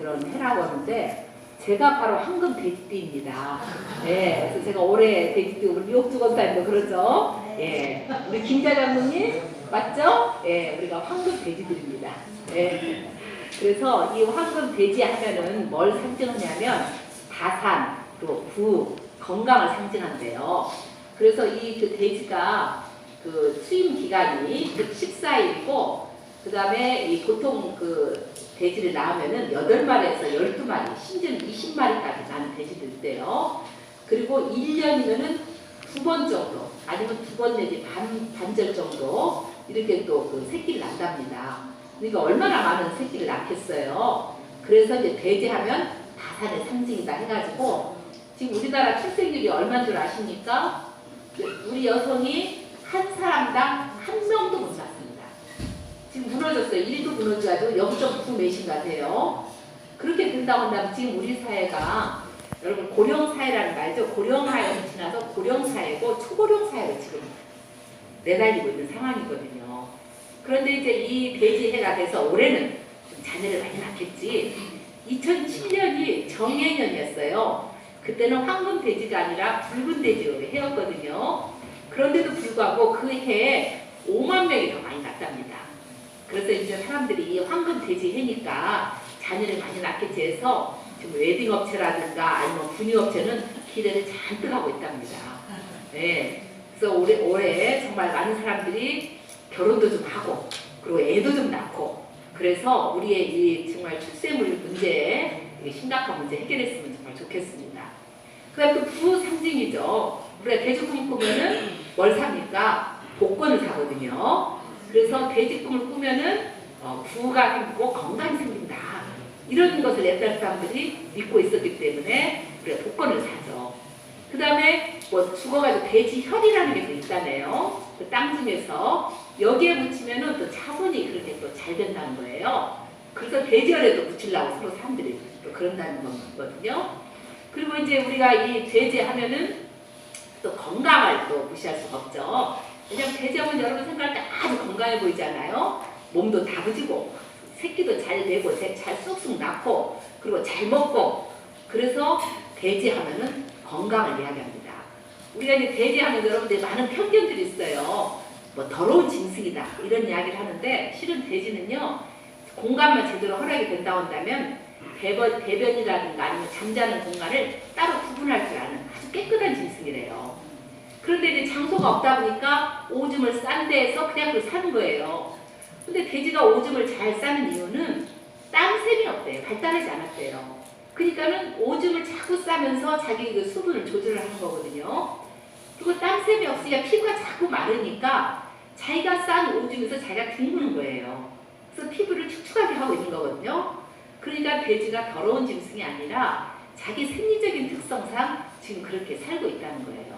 그런 해라고 하는데 제가 바로 황금 돼지띠입니다. 예, 그래서 제가 올해 돼지띠 우리 미옥주건사님도 그러죠. 예, 우리 김 자장님 맞죠? 예, 우리가 황금 돼지들입니다. 예, 그래서 이 황금 돼지 하면은 뭘 상징하냐면 다산, 또 부, 건강을 상징한대요. 그래서 이 그 돼지가 그 수임 기간이 14일이고 그 다음에 이 보통 그 돼지를 낳으면은 8마리에서 12마리, 심지어는 20마리까지 낳는 돼지들 있대요. 그리고 1년이면은 2번 정도, 아니면 2번 내지 반절 정도 이렇게 또 그 새끼를 낳답니다. 그러니까 얼마나 많은 새끼를 낳겠어요. 그래서 이제 돼지 하면 다산의 상징이다 해가지고 지금 우리나라 출생률이 얼마인 줄 아십니까? 우리 여성이 한 사람당 1명도 못 낳습니다. 지금 무너졌어요. 1도 무너져가지고 0.9 몇인가 돼요. 그렇게 된다고 한다면 지금 우리 사회가 여러분 고령사회라는 말이죠. 고령사회를 지나서 고령사회고 초고령사회로 지금 내달리고 있는 상황이거든요. 그런데 이제 이 돼지해가 돼서 올해는 좀 자녀를 많이 낳겠지. 2007년이 정해년이었어요. 그때는 황금 돼지가 아니라 붉은 돼지로 해였거든요. 그런데도 불구하고 그 해에 5만 명이 더 많이 낳답니다. 그래서 이제 사람들이 이 황금 돼지 해니까 자녀를 많이 낳겠지 해서 지금 웨딩 업체라든가 아니면 분유 업체는 기대를 잔뜩 하고 있답니다. 네. 그래서 올해 정말 많은 사람들이 결혼도 좀 하고 그리고 애도 좀 낳고 그래서 우리의 이 정말 출생물 문제 심각한 문제 해결했으면 정말 좋겠습니다. 그 다음에 또 부 상징이죠. 우리가 돼지꿈을 꾸면은 뭘 삽니까? 복권을 사거든요. 그래서 돼지꿈을 꾸면은 부가 생기고 건강이 생긴다. 이런 것을 옛날 사람들이 믿고 있었기 때문에 우리가 복권을 사죠. 그 다음에 뭐 죽어가지고 돼지혈이라는 게 또 있다네요. 그 땅 중에서 여기에 묻히면은 또 자손이 그렇게 또 잘 된다는 거예요. 그래서 돼지혈에도 묻히려고 서로 사람들이 또 그런다는 거거든요. 그리고 이제 우리가 이 돼지 하면은 또 건강을 또 무시할 수가 없죠. 왜냐면 돼지하면 여러분 생각할 때 아주 건강해 보이잖아요. 몸도 다부지고 새끼도 잘 내고 잘 쑥쑥 낳고 그리고 잘 먹고 그래서 돼지 하면은 건강을 이야기합니다. 우리가 이제 돼지 하면 여러분들 많은 편견들이 있어요. 뭐 더러운 짐승이다 이런 이야기를 하는데 실은 돼지는요 공간만 제대로 허락이 된다고 한다면 배변이라든가 아니면 잠자는 공간을 따로 구분할 줄 아는 아주 깨끗한 짐승이래요. 그런데 이제 장소가 없다 보니까 오줌을 싼 데에서 그냥 그 사는 거예요. 근데 돼지가 오줌을 잘 싸는 이유는 땀샘이 없대요. 발달하지 않았대요. 그러니까는 오줌을 자꾸 싸면서 자기 그 수분을 조절을 하는 거거든요. 그리고 땀샘이 없으니까 피부가 자꾸 마르니까 자기가 싼 오줌에서 자기가 들무는 거예요. 그래서 피부를 축축하게 하고 있는 거거든요. 그러니까 돼지가 더러운 짐승이 아니라 자기 생리적인 특성상 지금 그렇게 살고 있다는 거예요.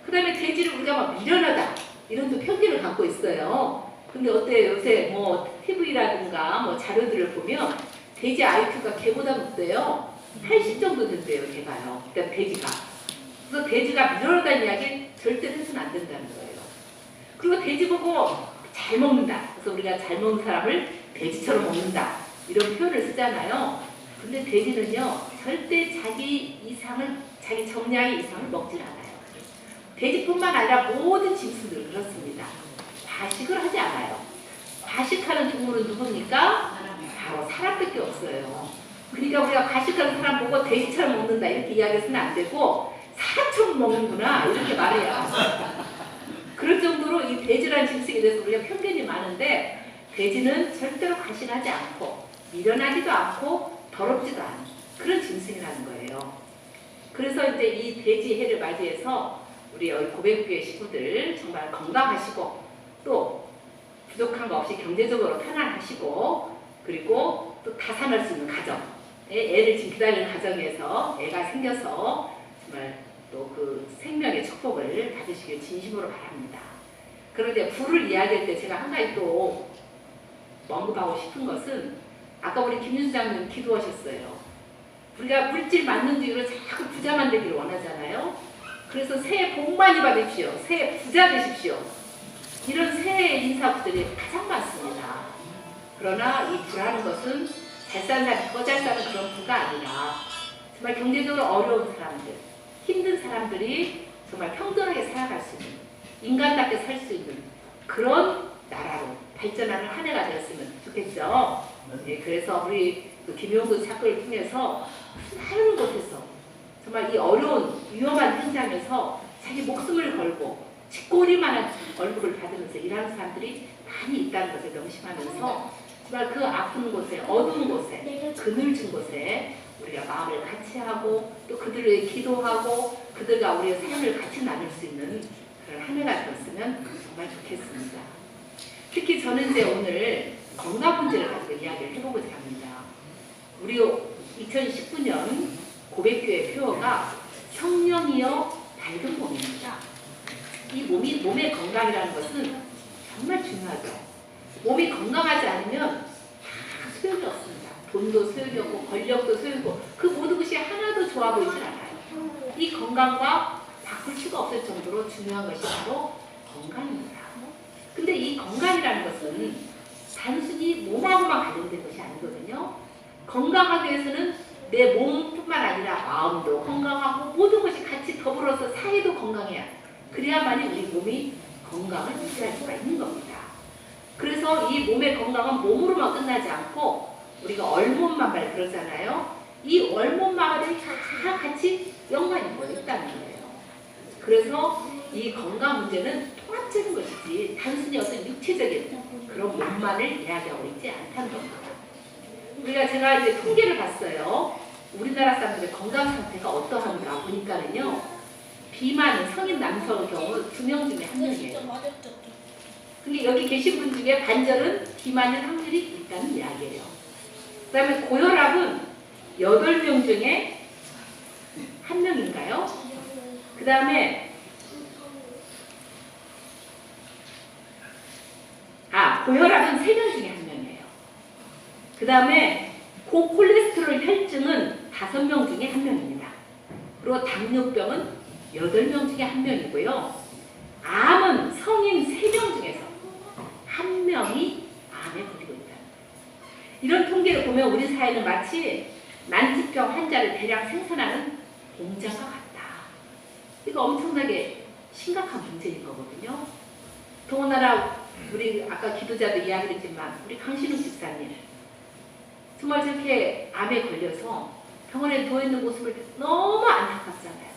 그 다음에 돼지를 우리가 막 미련하다 이런 또 편견을 갖고 있어요. 근데 어때요? 요새 뭐 TV라든가 뭐 자료들을 보면 돼지 IQ가 개보다 높대요. 80 정도 된대요, 개가요. 그러니까 돼지가. 그래서 돼지가 미련하다는 이야기 절대 해서는 안 된다는 거예요. 그리고 돼지 보고 잘 먹는다. 그래서 우리가 잘 먹는 사람을 돼지처럼 먹는다. 이런 표현을 쓰잖아요. 근데 돼지는요, 절대 자기 이상을, 자기 정량의 이상을 먹질 않아요. 돼지뿐만 아니라 모든 짐승들 그렇습니다. 과식을 하지 않아요. 과식하는 동물은 누굽니까? 바로 사람밖에 없어요. 그러니까 우리가 과식하는 사람 보고 돼지처럼 먹는다 이렇게 이야기해서는 안 되고 사람처럼 먹는구나 이렇게 말해요. 그럴 정도로 이 돼지라는 짐승에 대해서 우리가 편견이 많은데 돼지는 절대로 과식하지 않고 미련하지도 않고 더럽지도 않은 그런 짐승이라는 거예요. 그래서 이제 이 돼지해를 맞이해서 우리 고백교회 식구들 정말 건강하시고 또 부족한 거 없이 경제적으로 편안하시고 그리고 또 다산할 수 있는 가정 애를 지금 기다리는 가정에서 애가 생겨서 정말 또 그 생명의 축복을 받으시길 진심으로 바랍니다. 그런데 부를 이야기할 때 제가 한 가지 또 언급하고 싶은 것은 아까 우리 김윤수 장님 기도하셨어요. 우리가 물질 만능주의로 자꾸 부자만 되기를 원하잖아요. 그래서 새해 복 많이 받으십시오. 새해 부자 되십시오. 이런 새해 인사들이 가장 많습니다. 그러나 이 부라는 것은 잘 사는 사람이 더 잘 사는 정도가 아니라 정말 경제적으로 어려운 사람들, 힘든 사람들이 정말 평등하게 살아갈 수 있는, 인간답게 살 수 있는 그런 나라로 발전하는 한 해가 되었으면 좋겠죠. 예, 그래서 우리 김용근 사건을 통해서 하는 곳에서 정말 이 어려운 위험한 현장에서 자기 목숨을 걸고 쥐꼬리만한 얼굴을 받으면서 일하는 사람들이 많이 있다는 것을 명심하면서 정말 그 아픈 곳에, 어두운 곳에, 그늘진 곳에 우리가 마음을 같이 하고 또 그들을 위해 기도하고 그들과 우리의 삶을 같이 나눌 수 있는 그런 한 해가 되었으면 정말 좋겠습니다. 특히 저는 이제 오늘 건강 문제를 가지고 이야기를 해보고자 합니다. 우리 2019년 고백교회 표어가 성령이여 밝은 몸입니다. 이 몸의 건강이라는 것은 정말 중요하죠. 몸이 건강하지 않으면 다 소용이 없습니다. 돈도 소용이 없고 권력도 소용이 없고 그 모든 것이 하나도 좋아 보이질 않아요. 이 건강과 바꿀 수가 없을 정도로 중요한 것이 바로 건강입니다. 근데 이 건강이라는 것은 단순히 몸하고만 관련된 것이 아니거든요. 건강하기 위해서는 내 몸뿐만 아니라 마음도 건강하고 모든 것이 같이 더불어서 사회도 건강해야 그래야만이 우리 몸이 건강을 유지할 수가 있는 겁니다. 그래서 이 몸의 건강은 몸으로만 끝나지 않고 우리가 얼몸만 말 그러잖아요. 이 얼몸마을이 다 같이 연관이 있다는 거예요. 그래서 이 건강 문제는 통합적인 것이지 단순히 어떤 육체적인 그런 몸만을 이야기하고 있지 않다는 겁니다. 제가 이제 통계를 봤어요. 우리나라 사람들의 건강 상태가 어떠한가 보니까는요. 비만은 성인 남성의 경우 2명 중에 1명이에요. 근데 여기 계신 분 중에 반절은 비만인 확률이 있다는 이야기예요. 그 다음에 고혈압은 8명 중에 1명인가요? 그 다음에 고혈압은 3명 중에 1명이에요. 그 다음에 고콜레스테롤 혈증은 5명 중에 1명입니다. 그리고 당뇨병은 8명 중에 1명이고요. 암은 성인 3명 중에서 1명이 암에 걸리고 있다. 이런 통계를 보면 우리 사회는 마치 난치병 환자를 대량 생산하는 공장과 같다. 이거 엄청나게 심각한 문제인 거거든요. 더군다나 우리 아까 기도자도 이야기했지만 우리 강신욱 집사님 정말 저렇게 암에 걸려서 병원에 누워있는 모습을 너무 안타깝잖아요.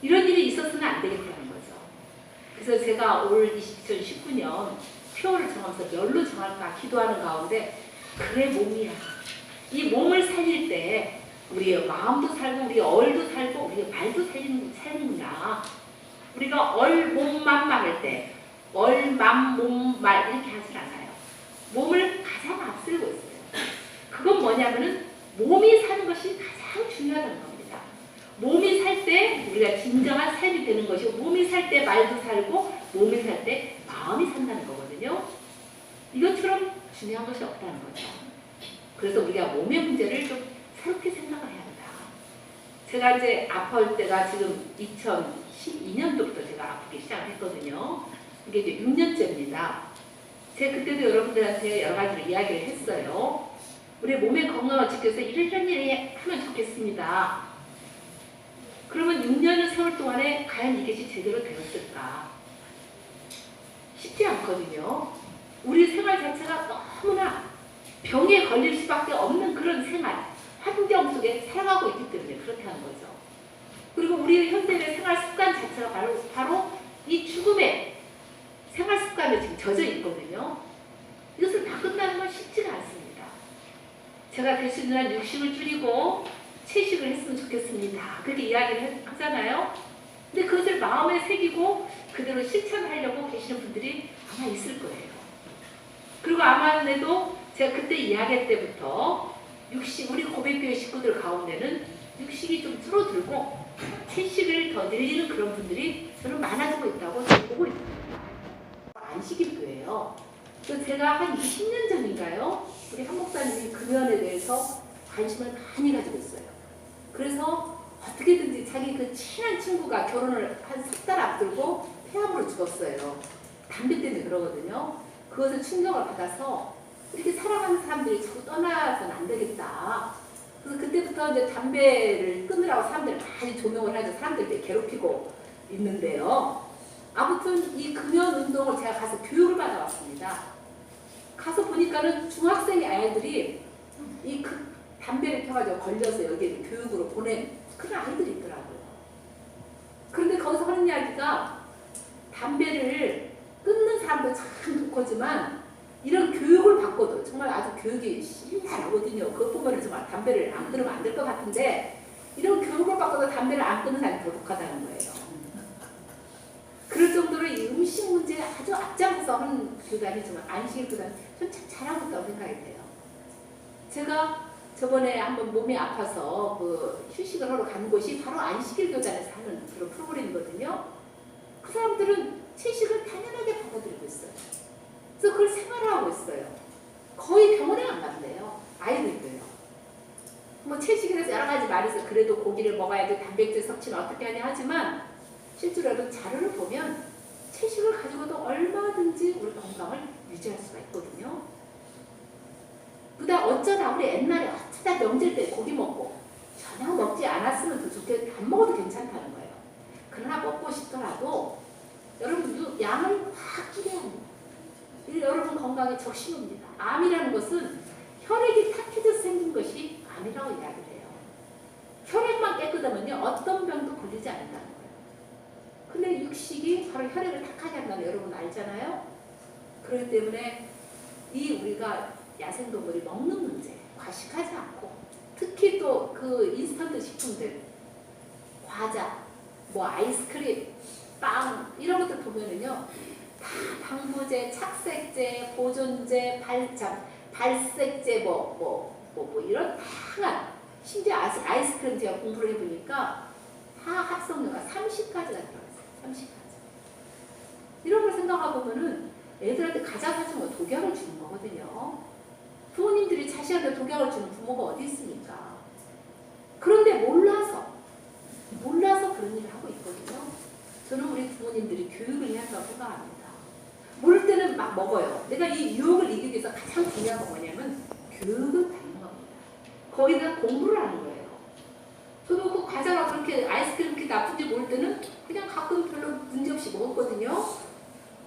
이런 일이 있었으면 안 되겠다는 거죠. 그래서 제가 올 2019년 표어를 정하면서 열로 정할까 기도하는 가운데 그래 몸이야. 이 몸을 살릴 때 우리의 마음도 살고 우리의 얼도 살고 우리의 말도 살리는구나. 우리가 얼몸만 말할 때 얼맘 몸말 이렇게 하진 않아요. 몸을 가장 앞세우고 있어요. 그건 뭐냐면은 몸이 사는 것이 가장 중요하다는 겁니다. 몸이 살 때 우리가 진정한 삶이 되는 것이고 몸이 살 때 말도 살고 몸이 살 때 마음이 산다는 거거든요. 이것처럼 중요한 것이 없다는 거죠. 그래서 우리가 몸의 문제를 좀 새롭게 생각을 해야 한다. 제가 이제 아파올 때가 지금 2012년도부터 제가 아프기 시작했거든요. 이게 이제 6년째입니다. 제가 그때도 여러분들한테 여러 가지로 이야기를 했어요. 우리 몸의 건강을 지켜서 이런 일을 하면 좋겠습니다. 그러면 6년의 세월 동안에 과연 이것이 제대로 되었을까? 쉽지 않거든요. 우리 생활 자체가 너무나 병에 걸릴 수밖에 없는 그런 생활, 환경 속에 살아가고 있기 때문에 그렇게 하는 거죠. 그리고 우리 현대인의 생활 습관 자체가 바로 이 죽음의 생활 습관에 지금 젖어 있거든요. 이것을 바꾼다는 건 쉽지가 않습니다. 제가 될 수 있는 한 육식을 줄이고 채식을 했으면 좋겠습니다. 그렇게 이야기를 하잖아요. 근데 그것을 마음에 새기고 그대로 실천하려고 계시는 분들이 아마 있을 거예요. 그리고 아마도 제가 그때 이야기할 때부터 육식, 우리 고백교회 식구들 가운데는 육식이 좀 줄어들고 채식을 더 늘리는 그런 분들이 저는 많아지고 있다고 보고 있습니다. 안식일교예요. 그래서 제가 한 20년 전인가요? 우리 한 목사님이 금연에 대해서 관심을 많이 가지고 있어요. 그래서 어떻게든지 자기 그 친한 친구가 결혼을 한 3달 앞두고 폐암으로 죽었어요. 담배 때문에 그러거든요. 그것을 충격을 받아서 이렇게 사랑하는 사람들이 자꾸 떠나서는 안 되겠다. 그래서 그래서 그때부터 이제 담배를 끊으라고 사람들 많이 조명을 하죠. 사람들 되게 괴롭히고 있는데요. 아무튼 이 금연 운동을 제가 가서 교육을 받아왔습니다. 가서 보니까는 중학생 아이들이 이 담배를 펴가지고 걸려서 여기 교육으로 보낸 그런 아이들이 있더라고요. 그런데 거기서 하는 이야기가 담배를 끊는 사람도 참 좋거지만 이런 교육을 받고도 정말 아주 교육이 심하거든요. 그것 보면 정말 담배를 안 끊으면 안 될 것 같은데 이런 교육을 받고도 담배를 안 끊는 사람이 더 독하다는 거예요. 그럴 정도로 이 음식 문제에 아주 앞장서 하는 교단이 정말 안식일 교단 전 참 잘하고 있다고 생각이 돼요. 제가 저번에 한번 몸이 아파서 그 휴식을 하러 간 곳이 바로 안식일 교단에서 하는 그런 프로그램이거든요. 그 사람들은 채식을 당연하게 받아들이고 있어요. 그래서 그걸 생활하고 있어요. 거의 병원에 안 간대요. 아이들도요. 뭐 채식에 대해서 여러 가지 말이 있어요. 그래도 고기를 먹어야지 단백질 섭취는 어떻게 하냐 하지만 실제로 자료를 보면 채식을 가지고도 얼마든지 우리 건강을 유지할 수가 있거든요. 그다 어쩌다 우리 옛날에 어쩌다 명절 때 고기 먹고 전혀 먹지 않았으면 더 좋게 안 먹어도 괜찮다는 거예요. 그러나 먹고 싶더라도 여러분 양을 확 줄여야 합니다. 여러분 건강에 적심입니다. 암이라는 것은 혈액이 탁해져서 생긴 것이 암이라고 이야기를 해요. 혈액만 깨끗하면요 어떤 병도 걸리지 않는다는 거예요. 근데 육식이 바로 혈액을 탁하게 한다는 여러분 알잖아요. 그렇기 때문에 이 우리가 야생동물이 먹는 문제 과식하지 않고 특히 또 그 인스턴트 식품들 과자, 뭐 아이스크림, 빵 이런 것들 보면은요 다 방부제, 착색제, 보존제, 발색제 뭐 이런 다양한 심지어 아이스크림 제가 공부를 해보니까 다 합성료가 30가지가 들어갔어요. 30가지. 이런 걸 생각하고 보면은 애들한테 과자 사주면 독약을 주는 거거든요. 부모님들이 자식한테 독약을 주는 부모가 어디 있습니까? 그런데 몰라서 그런 일을 하고 있거든요. 저는 우리 부모님들이 교육을 해야 한다고 생각합니다. 모를 때는 막 먹어요. 내가 이 유혹을 이기기 위해서 가장 중요한 건 뭐냐면 교육을 받는 겁니다. 거기다 공부를 하는 거예요. 저도 그 과자가 그렇게 아이스크림 그렇게 나쁜지 모를 때는 그냥 가끔 별로 문제없이 먹었거든요.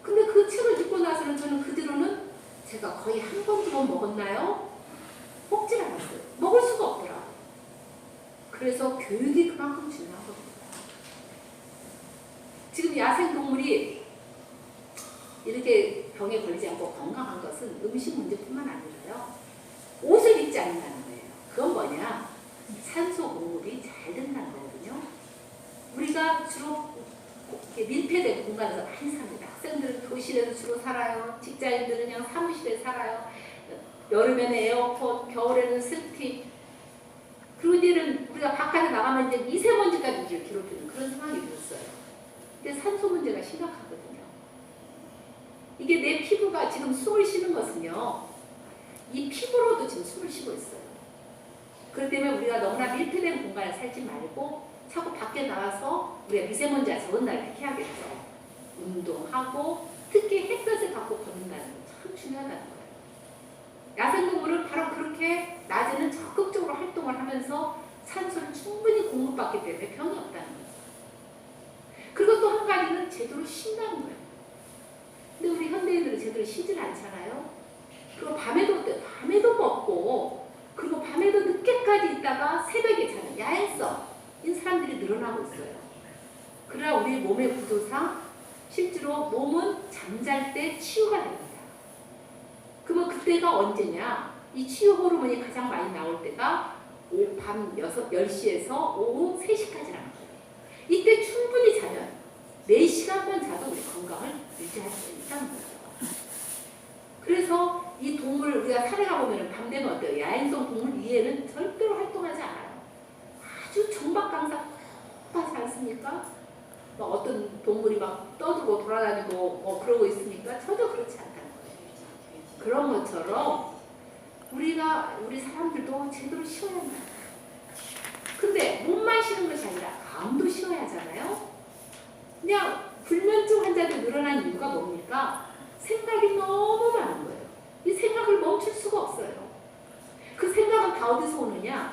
근데 그 책을 읽고 나서는 저는 그 뒤로는 제가 거의 한 번도 먹었나요? 먹질 않았어요. 먹을 수가 없더라. 그래서 교육이 그만큼 중요한 겁니다. 지금 야생동물이 이렇게 병에 걸리지 않고 건강한 것은 음식 문제뿐만 아니라요. 옷을 입지 않는다는 거예요. 그건 뭐냐? 산소 공급이 잘 된다는 거거든요. 우리가 주로 밀폐된 공간에서 많이 삽니다. 학생들은 도시에서 주로 살아요. 직장인들은 그냥 사무실에 살아요. 여름에는 에어컨, 겨울에는 스틱. 그리고 이제는 우리가 바깥에 나가면 이제 미세먼지까지 괴롭히는 그런 상황이 되었어요. 근데 산소 문제가 심각하거든요. 이게 내 피부가 지금 숨을 쉬는 것은요. 이 피부로도 지금 숨을 쉬고 있어요. 그렇기 때문에 우리가 너무나 밀폐된 공간에 살지 말고 자꾸 밖에 나가서 우리가 미세먼지가 적은 날 피해야겠죠. 운동하고 특히 햇볕을 받고 걷는다는 건 참 중요하다는 거예요. 야생동물은 바로 그렇게 낮에는 적극적으로 활동을 하면서 산소를 충분히 공급받기 때문에 병이 없다는 거예요. 그리고 또 한 가지는 제대로 쉰다는 거예요. 근데 우리 현대인들은 제대로 쉬질 않잖아요. 그리고 밤에도 먹고 그리고 밤에도 늦게까지 있다가 새벽에 자는 야행성인 사람들이 늘어나고 있어요. 그러나 우리 몸의 구조상 실제로 몸은 잠잘 때 치유가 됩니다. 그러면 그때가 언제냐? 이 치유 호르몬이 가장 많이 나올 때가 밤 10시에서 오후 3시까지라는 거예요. 이때 충분히 자면 4시간만 자도 우리 건강을 유지할 수 있다는 거죠. 그래서 이 동물 우리가 산에 가보면 밤 되면 어때요? 야행성 동물 위에는 절대로 활동하지 않아요. 아주 정박강사 하지 않습니까? 막 어떤 동물이 막 떠들고 돌아다니고 뭐 그러고 있으니까 전혀 그렇지 않다는 거예요. 그런 것처럼 우리 사람들도 제대로 쉬어야 한다. 근데 몸만 쉬는 것이 아니라 마음도 쉬어야 하잖아요. 그냥 불면증 환자들 늘어난 이유가 뭡니까? 생각이 너무 많은 거예요. 이 생각을 멈출 수가 없어요. 그 생각은 다 어디서 오느냐?